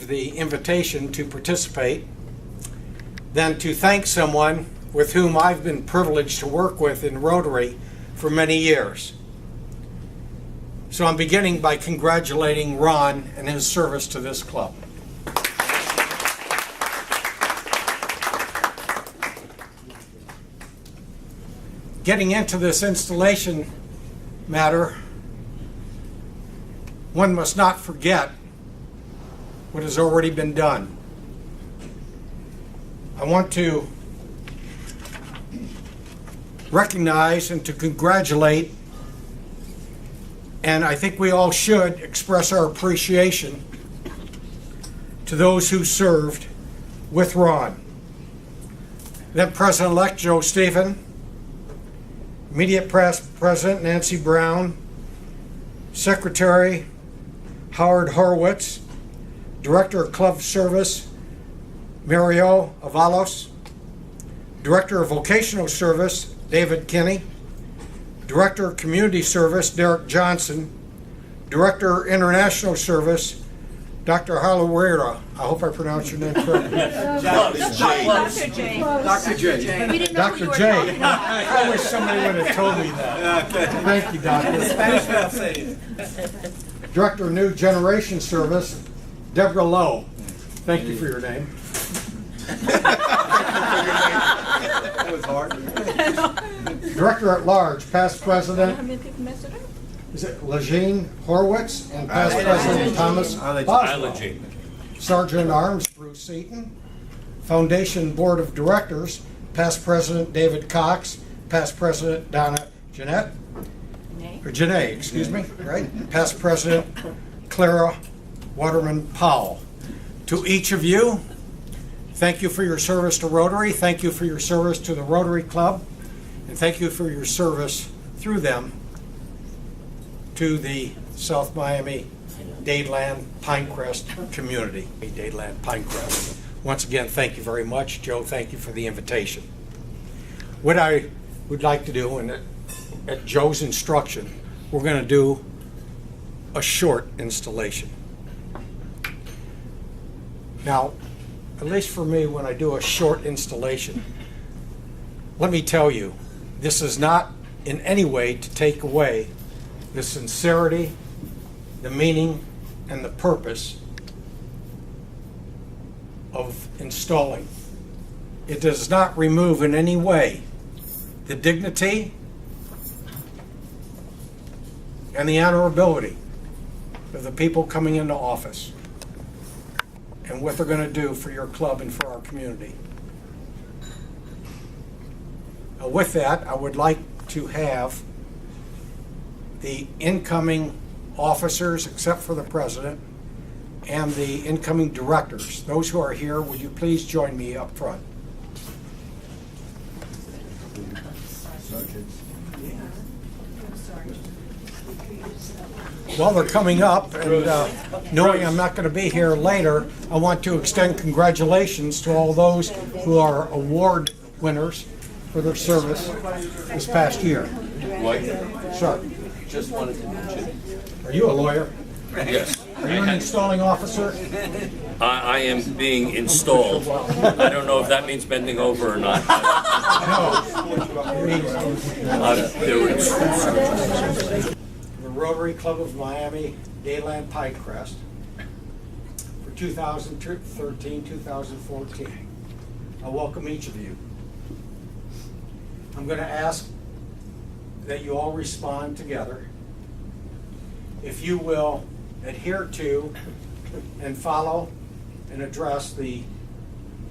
the invitation to participate than to thank someone with whom I've been privileged to work with in Rotary for many years. So I'm beginning by congratulating Ron and his service to this club. Getting into this installation matter, one must not forget what has already been done. I want to recognize and to congratulate, and I think we all should express our appreciation to those who served with Ron. Then President-elect Joe Stephen, immediate President Nancy Brown, Secretary Howard Horowitz, Director of Club Service Mario Avalos, Director of Vocational Service David Kinney, Director of Community Service Derek Johnson, Director of International Service Dr. Haluera. I hope I pronounced your name correctly. Dr. J. Dr. J. We didn't know who you Dr. were J. talking about. I wish somebody would have told me that. Thank you, Doctor. Director of New Generation Service Deborah Lowe. Thank you for your name. That was hard. Director at Large, past President, How many people messed it up? is it Legene Horowitz, and past President Thomas Boswell. Sergeant at Arms Bruce Seaton. Foundation Board of Directors, past President David Cox, past President Donna Janae, excuse me, right? Past President Clara Waterman Powell. To each of you, thank you for your service to Rotary, thank you for your service to the Rotary Club, and thank you for your service through them to the South Miami Dadeland Pinecrest community. Dadeland Pinecrest. Once again, thank you very much. Joe, thank you for the invitation. What I would like to do, and at Joe's instruction, we're going to do a short installation. Now, at least for me, when I do a short installation, let me tell you, this is not in any way to take away the sincerity, the meaning, and the purpose of installing. It does not remove in any way the dignity and the honorability of the people coming into office and what they're going to do for your club and for our community. With that, I would like to have the incoming officers, except for the president, and the incoming directors. Those who are here, would you please join me up front? While they're coming up, and knowing I'm not going to be here later, I want to extend congratulations to all those who are award winners for their service this past year. What? Sir, Just wanted to mention. are you a lawyer? Yes. Are you an installing officer? I am being installed. I don't know if that means bending over or not. There were two surgeries. The Rotary Club of Miami Dadeland Pinecrest for 2013-2014. I welcome each of you. I'm going to ask that you all respond together. If you will adhere to and follow and address the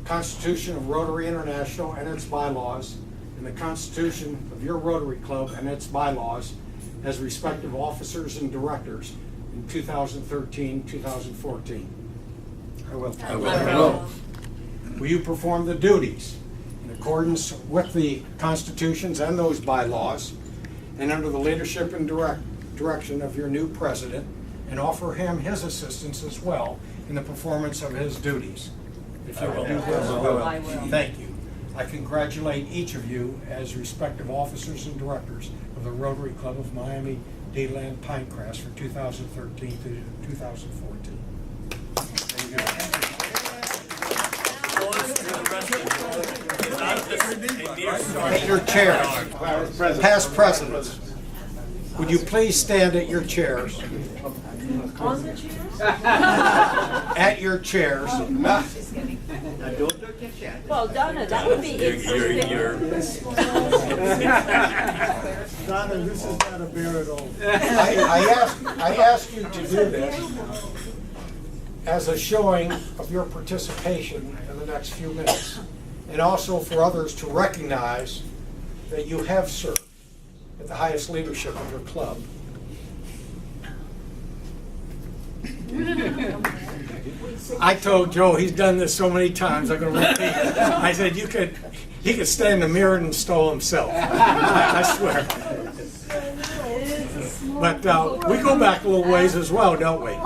Constitution of Rotary International and its bylaws, and the Constitution of your Rotary Club and its bylaws as respective officers and directors in 2013-2014. I will. I will. Will you perform the duties in accordance with the constitutions and those bylaws and under the leadership and direction of your new president, and offer him his assistance as well in the performance of his duties? If you will do this. I will. Thank you. I congratulate each of you as respective officers and directors of the Rotary Club of Miami Dadeland Pinecrest for 2013 to 2014. Thank you. at your chairs. Past presidents. Would you please stand at your chairs? On the chairs? At your chairs. Well, Donna, that would be interesting. Donna, this is not a bear at all. I ask you to do this as a showing of your participation in the next few minutes, and also for others to recognize that you have served at the highest leadership of your club. I told Joe, he's done this so many times, I'm going to repeat it. I said, he could stand in the mirror and install himself. I swear. But we go back a little ways as well, don't we?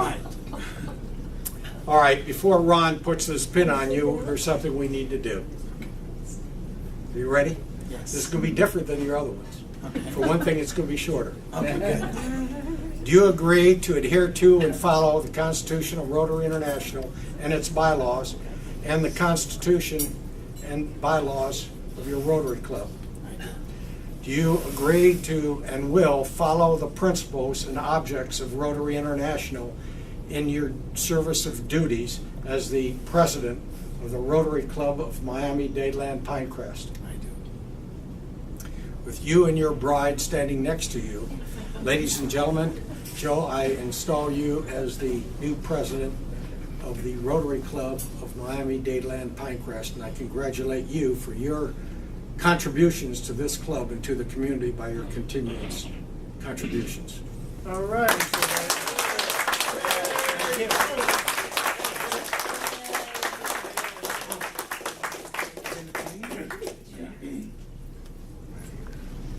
All right, before Ron puts this pin on you, there's something we need to do. Are you ready? Yes. This is going to be different than your other ones. Okay. For one thing, it's going to be shorter. Okay, good. Do you agree to adhere to and follow the Constitution of Rotary International and its bylaws, and the Constitution and bylaws of your Rotary Club? Do you agree to and will follow the principles and objects of Rotary International in your service of duties as the president of the Rotary Club of Miami-Dade Pinecrest? I do. With you and your bride standing next to you, ladies and gentlemen, Joe, I install you as the new president of the Rotary Club of Miami-Dade Pinecrest, and I congratulate you for your contributions to this club and to the community by your continuous contributions. All right.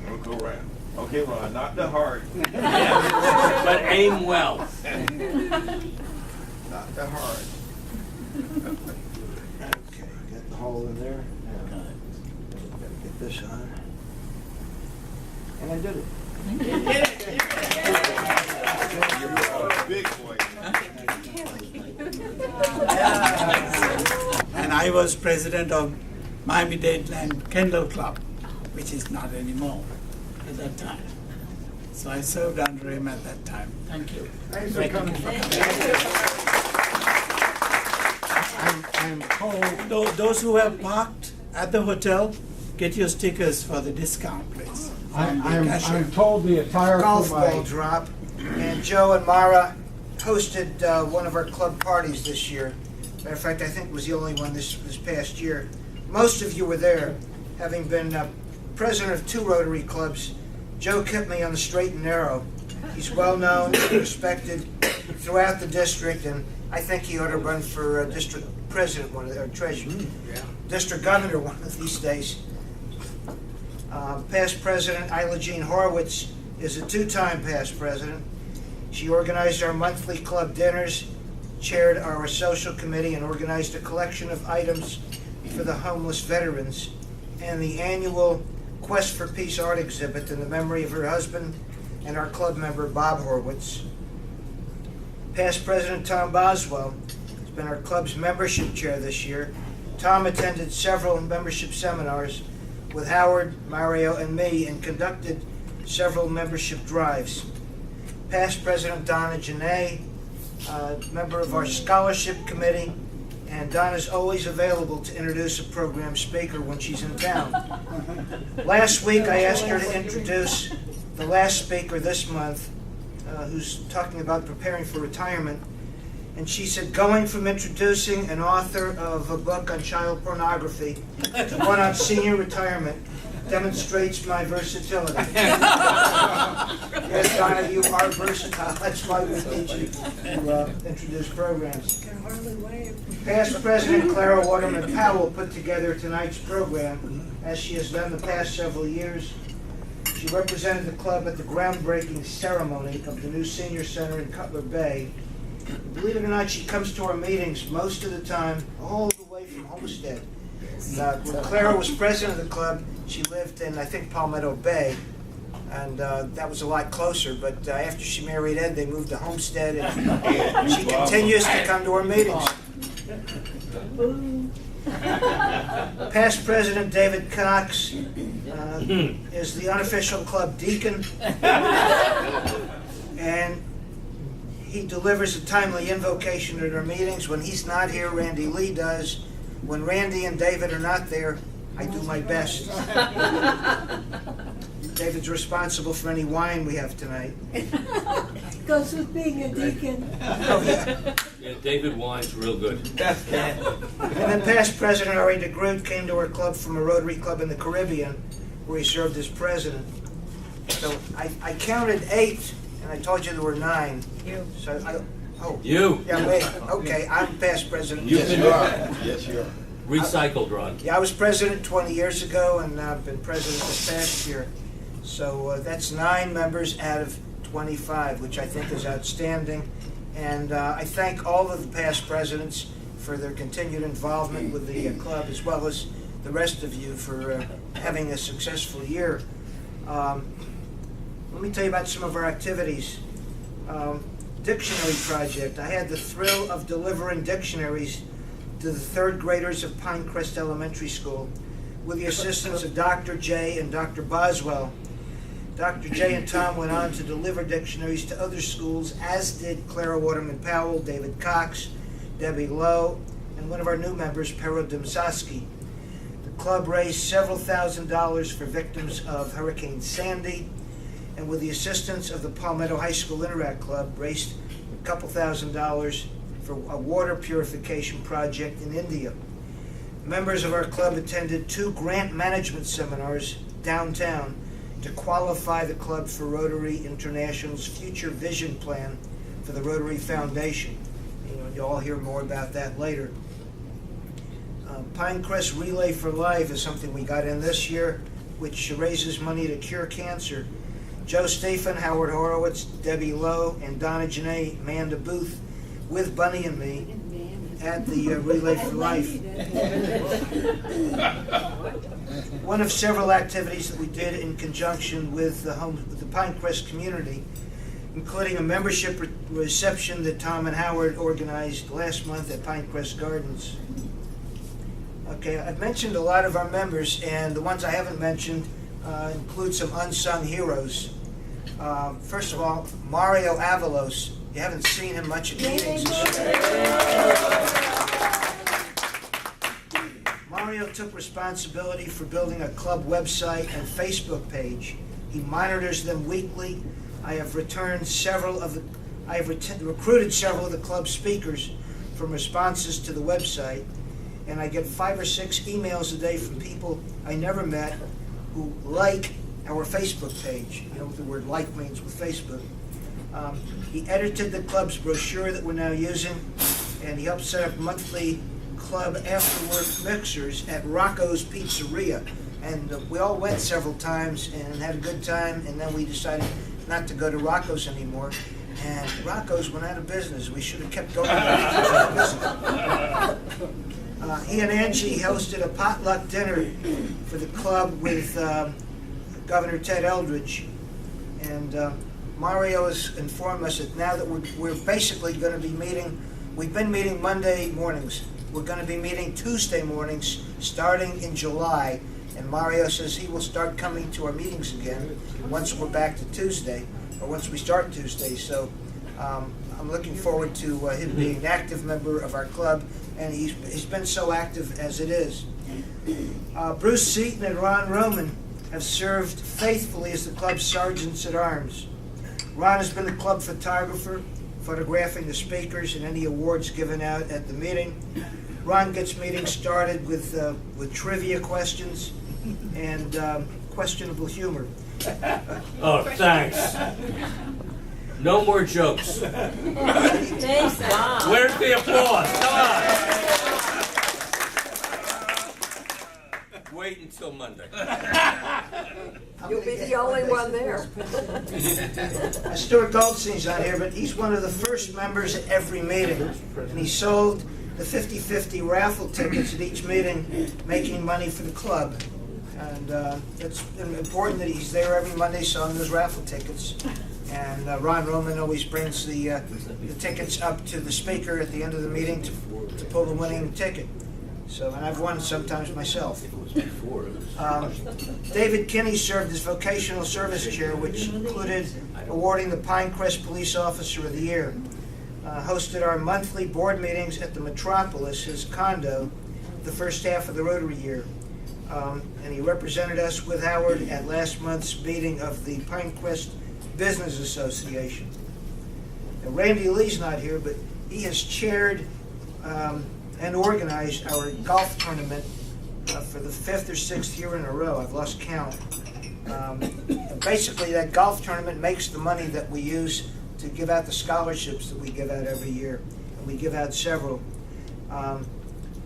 We'll go around. Okay, Ron, not the heart. But aim well. Not the heart. Okay, got the hole in there. Now, gotta get this on. And I did it. You're a big boy. And I was president of Miami-Dade Kendall Club, which is not anymore at that time. So I served under him at that time. Thank you. Thanks for coming. I'm told Those who have parked at the hotel, get your stickers for the discount, please. I'm told the attire Golf for my ball drop, and Joe and Mara hosted one of our club parties this year. Matter of fact, I think it was the only one this past year. Most of you were there, having been president of 2 Rotary clubs. Joe kept me on the straight and narrow. He's well known and respected throughout the district, and I think he ought to run for district president, or treasurer, district governor one of these days. Past president Isla Jean Horowitz is a 2-time past president. She organized our monthly club dinners, chaired our social committee, and organized a collection of items for the homeless veterans, and the annual Quest for Peace art exhibit in the memory of her husband and our club member Bob Horowitz. Past President Tom Boswell has been our club's membership chair this year. Tom attended several membership seminars with Howard, Mario, and me, and conducted several membership drives. Past President Donna Janae, member of our scholarship committee, and Donna's always available to introduce a program speaker when she's in town. Last week I asked her to introduce the last speaker this month, who's talking about preparing for retirement, and she said, going from introducing an author of a book on child pornography to one on senior retirement demonstrates my versatility. Yes, Donna, you are versatile. That's why we need you to introduce programs. Past President Clara Waterman Powell put together tonight's program, as she has done the past several years. She represented the club at the groundbreaking ceremony of the new senior center in Cutler Bay. Believe it or not, she comes to our meetings most of the time all the way from Homestead. When Clara was president of the club, she lived in, I think, Palmetto Bay, and that was a lot closer, but after she married Ed, they moved to Homestead, and she continues to come to our meetings. Past president David Cox is the unofficial club deacon, and he delivers a timely invocation at our meetings. When he's not here, Randy Lee does. When Randy and David are not there, I do my best. David's responsible for any wine we have tonight. Goes with being a deacon. Oh, yeah. Yeah, David Wine's real good. And then past president Ari DeGroot came to our club from a Rotary Club in the Caribbean, where he served as president. So I counted 8, and I told you there were 9. So You, yeah, wait. Okay, I'm past president. You Yes, you are. recycled, Ron. Yeah, I was president 20 years ago, and I've been president this past year. So that's 9 members out of 25, which I think is outstanding. And I thank all of the past presidents for their continued involvement with the club, as well as the rest of you for having a successful year. Let me tell you about some of our activities. Dictionary project. I had the thrill of delivering dictionaries to the 3rd graders of Pinecrest Elementary School with the assistance of Dr. J and Dr. Boswell. Dr. J and Tom went on to deliver dictionaries to other schools, as did Clara Waterman Powell, David Cox, Debbie Lowe, and one of our new members, Pero Dimsaski. The club raised several $1,000s for victims of Hurricane Sandy, and with the assistance of the Palmetto High School Interact Club, raised a couple $1,000s for a water purification project in India. Members of our club attended 2 grant management seminars downtown to qualify the club for Rotary International's Future Vision Plan for the Rotary Foundation. You'll all hear more about that later. Pinecrest Relay for Life is something we got in this year, which raises money to cure cancer. Joe Stephen, Howard Horowitz, Debbie Lowe, and Donna Janae manned a booth with Bunny and me at the Relay for Life. One of several activities that we did in conjunction with the Pinecrest community, including a membership reception that Tom and Howard organized last month at Pinecrest Gardens. Okay, I've mentioned a lot of our members, and the ones I haven't mentioned include some unsung heroes. First of all, Mario Avalos. You haven't seen him much at meetings this year. Mario took responsibility for building a club website and Facebook page. He monitors them weekly. I have recruited several of the club speakers from responses to the website, and I get 5 or 6 emails a day from people I never met who like our Facebook page. You know what the word like means with Facebook. He edited the club's brochure that we're now using, and he helped set up monthly club after-work mixers at Rocco's Pizzeria. And we all went several times and had a good time, and then we decided not to go to Rocco's anymore. And Rocco's went out of business. We should have kept going. He and Angie hosted a potluck dinner for the club with Governor Ted Eldridge. And Mario has informed us that now that we're basically going to be meeting, we've been meeting Monday mornings. We're going to be meeting Tuesday mornings starting in July. And Mario says he will start coming to our meetings again once we're back to Tuesday, or once we start Tuesday. So I'm looking forward to him being an active member of our club, and he's been so active as it is. Bruce Seaton and Ron Roman have served faithfully as the club's sergeants at arms. Ron has been the club photographer, photographing the speakers and any awards given out at the meeting. Ron gets meetings started with trivia questions and questionable humor. Oh, thanks. No more jokes. Thanks, Bob. Where's the applause? Come on. Wait until Monday. You'll be the only one there. Stuart Goldstein's on here, but he's one of the first members at every meeting. And he sold the 50-50 raffle tickets at each meeting, making money for the club. And it's important that he's there every Monday selling those raffle tickets. And Ron Roman always brings the tickets up to the speaker at the end of the meeting to pull the winning ticket. So, and I've won sometimes myself. David Kinney served as Vocational Service Chair, which included awarding the Pinecrest Police Officer of the Year. Hosted our monthly board meetings at the Metropolis, his condo, the first half of the Rotary year. And he represented us with Howard at last month's meeting of the Pinecrest Business Association. Now, Randy Lee's not here, but he has chaired and organized our golf tournament for the 5th or 6th year in a row. I've lost count. Basically, that golf tournament makes the money that we use to give out the scholarships that we give out every year, and we give out several.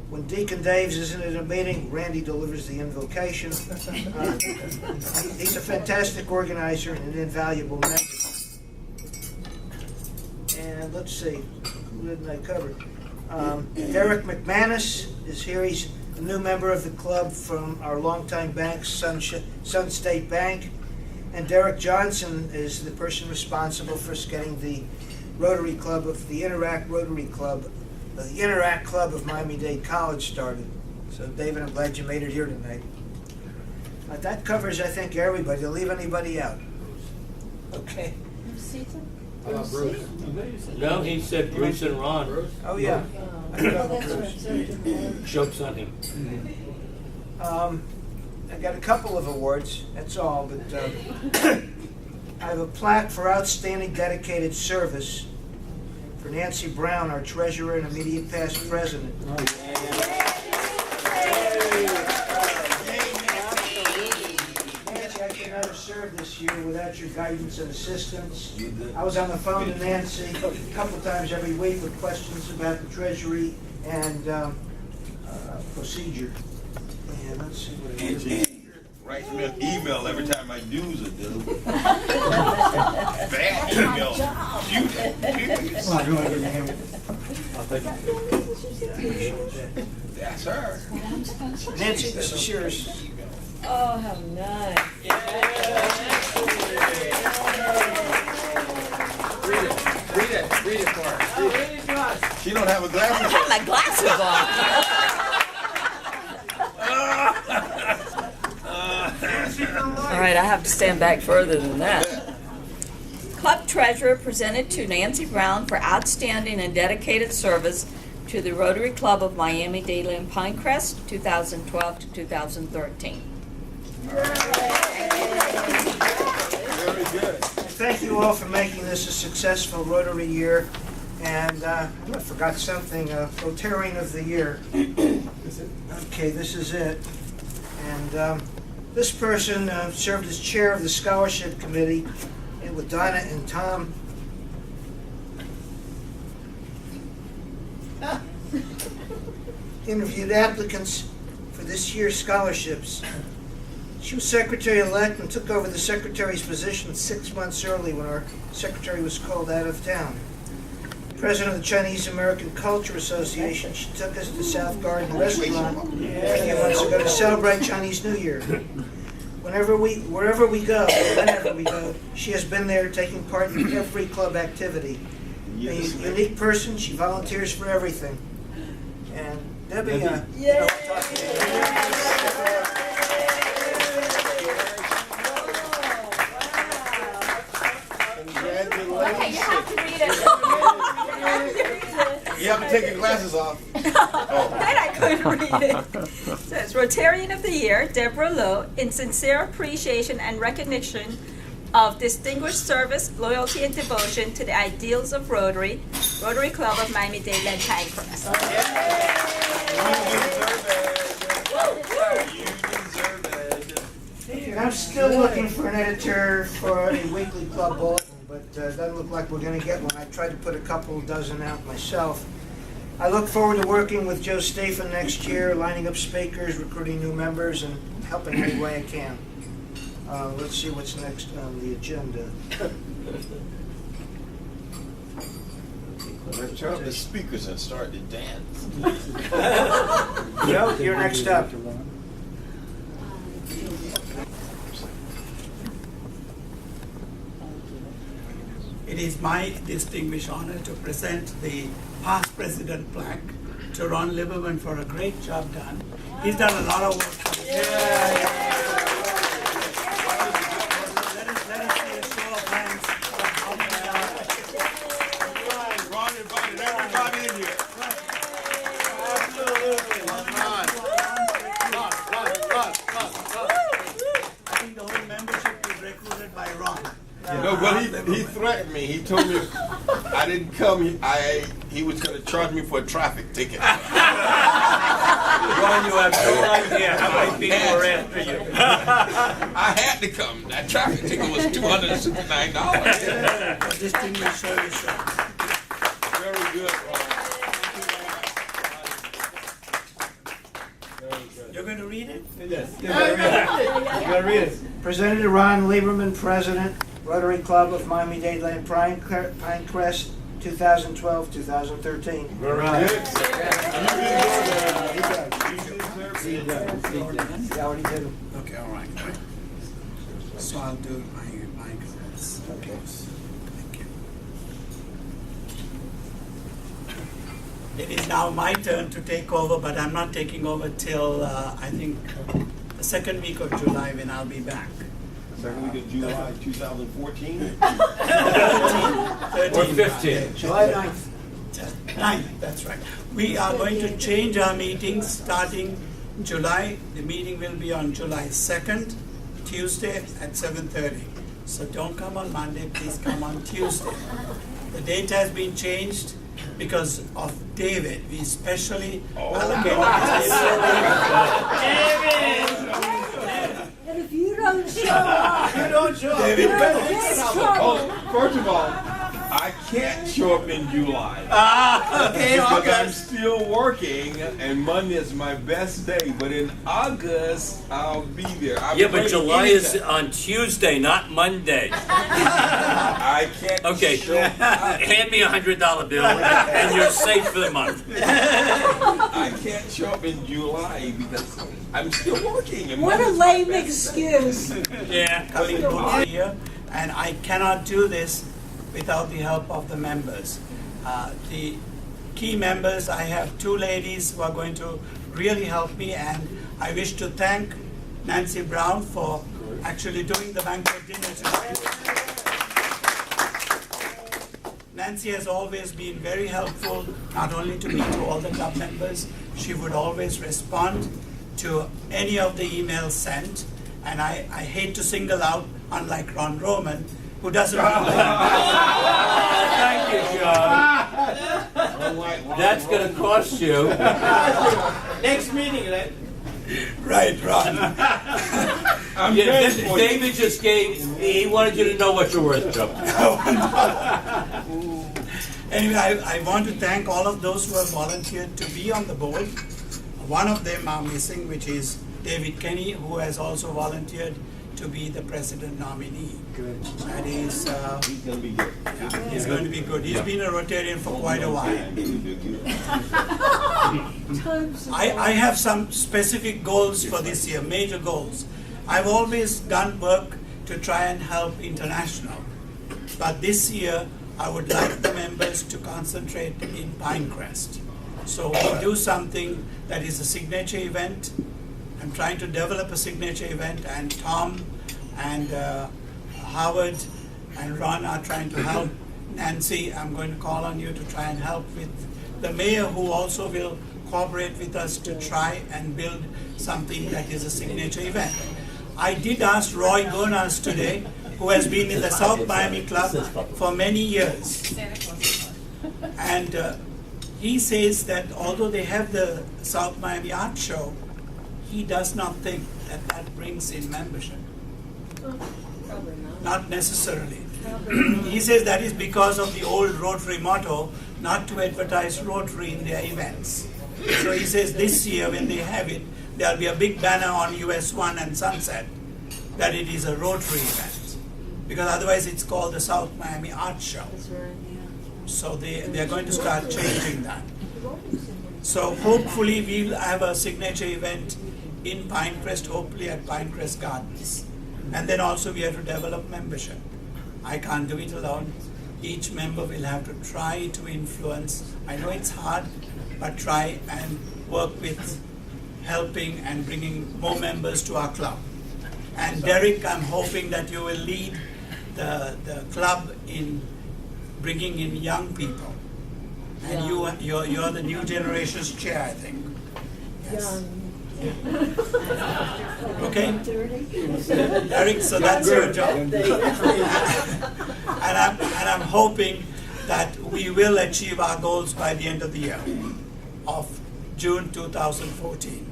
When Deacon Daves isn't at a meeting, Randy delivers the invocation. He's a fantastic organizer and an invaluable member. And let's see, who didn't I cover? Derek McManus is here. He's a new member of the club from our longtime bank, Sun State Bank. And Derek Johnson is the person responsible for getting the Rotary Club of the Interact Rotary Club, the Interact Club of Miami-Dade College started. So David, I'm glad you made it here tonight. That covers, I think, everybody. Did I leave anybody out? Okay. Bruce. No, he said Bruce and Ron. Oh, yeah. I forgot Bruce. Joke's on him. I got a couple of awards, that's all, but I have a plaque for outstanding dedicated service for Nancy Brown, our treasurer and immediate past president. Nancy, I could not have served this year without your guidance and assistance. I was on the phone to Nancy a couple times every week with questions about the treasury and procedure. And let's see what it is. Writes me an email every time I use it, dude. Bad email. Shoot it. Well, you want to give me him? That's her. Nancy, this is yours. Oh, how nice. Read it for her. She don't have a glasses on. My glasses on. All right, I have to stand back further than that. Club Treasurer presented to Nancy Brown for outstanding and dedicated service to the Rotary Club of Miami-Dade and Pinecrest, 2012 to 2013. Very good. Thank you all for making this a successful Rotary year. And I forgot something, Rotarian of the Year. Okay, this is it. And this person served as chair of the scholarship committee with Donna and Tom. Interviewed applicants for this year's scholarships. She was secretary-elect and took over the secretary's position 6 months early when our secretary was called out of town. President of the Chinese American Culture Association, she took us to South Garden Restaurant a few months ago to celebrate Chinese New Year. Whenever we go, she has been there taking part in every club activity. A unique person, she volunteers for everything. And Debbie, Okay, you have to read it. You have to take your glasses off. Then I couldn't read it. So it's Rotarian of the Year, Deborah Lowe, in sincere appreciation and recognition of distinguished service, loyalty, and devotion to the ideals of Rotary, Rotary Club of Miami-Dade and Pinecrest. And I'm still looking for an editor for a weekly club bulletin, but it doesn't look like we're going to get one. I tried to put a couple dozen out myself. I look forward to working with Joe Stephen next year, lining up speakers, recruiting new members, and helping any way I can. Let's see what's next on the agenda. Let's turn up the speakers and start to dance. Joe, you're next up. It is my distinguished honor to present the past president plaque to Ron Lieberman for a great job done. He's done a lot of work for this. Let us see a show of hands. Ron invited everybody in here. Absolutely. I think the whole membership was recruited by Ron. No, but he threatened me. He told me if I didn't come, he was going to charge me for a traffic ticket. Ron, you have no idea how many people are after you. I had to come. That traffic ticket was $269. Distinguished service. Very good, Ron. You're going to read it? Presented to Ron Lieberman, President, Rotary Club of Miami-Dade Pinecrest, 2012-2013. Very good. He already did them. Okay, all right. So I'll do my comments. Okay. Thank you. It is now my turn to take over, but I'm not taking over till I think the second week of July when I'll be back. Second week of July 2014. 13. Or 15. July 9th. 9th, that's right. We are going to change our meetings starting July. The meeting will be on July 2nd, Tuesday at 7:30. So don't come on Monday, please come on Tuesday. The date has been changed because of David. We specially allocated And if you don't show up, David. there's trouble. Oh, first of all, I can't show up in July. Okay, Because I'm August. still working, and Monday is my best day. But in August, I'll be there. I'm Yeah, but ready July is anytime. on Tuesday, not Monday. I can't Okay, show up. hand me $100 bill and you're safe for the month. I can't show up in July because I'm still working. And What a Monday's my lame best excuse. Yeah. Coming both here, and I cannot do this without the help of the members. The key members, I have two ladies who are going to really help me, and I wish to thank Nancy Brown for actually doing the banquet dinner tonight. Nancy has always been very helpful, not only to me, to all the club members. She would always respond to any of the emails sent, and I hate to single out, unlike Ron Roman, who doesn't really Thank you, John. That's going to cost you. Next meeting, Right, Ron. I'm Yeah, ready for you. David just he wanted you to know what you're worth, Joe. Anyway, I want to thank all of those who have volunteered to be on the board. One of them are missing, which is David Kenny, who has also volunteered to be the president nominee. Good. That is, He's gonna be good. he's going to be good. He's been a Rotarian for quite a while. I have some specific goals for this year, major goals. I've always done work to try and help international. But this year, I would like the members to concentrate in Pinecrest. So we do something that is a signature event. I'm trying to develop a signature event, and Tom and Howard and Ron are trying to help. Nancy, I'm going to call on you to try and help with the mayor, who also will cooperate with us to try and build something that is a signature event. I did ask Roy Gonas today, who has been in the South Miami Club for many years. And he says that although they have the South Miami Art Show, he does not think that that brings in membership. Not necessarily. He says that is because of the old Rotary motto, not to advertise Rotary in their events. So he says this year when they have it, there'll be a big banner on US 1 and Sunset that it is a Rotary event. Because otherwise it's called the South Miami Art Show. So they're going to start changing that. So hopefully we'll have a signature event in Pinecrest, hopefully at Pinecrest Gardens. And then also we have to develop membership. I can't do it alone. Each member will have to try to influence. I know it's hard, but try and work with helping and bringing more members to our club. And Derek, I'm hoping that you will lead the club in bringing in young people. And you're the new generation's chair, I think. Yes. Okay? Derek, so that's your job. And I'm hoping that we will achieve our goals by the end of the year of June 2014.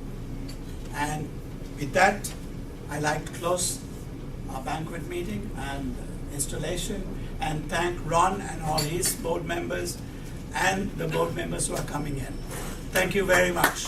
And with that, I'd like to close our banquet meeting and installation and thank Ron and all his board members and the board members who are coming in. Thank you very much.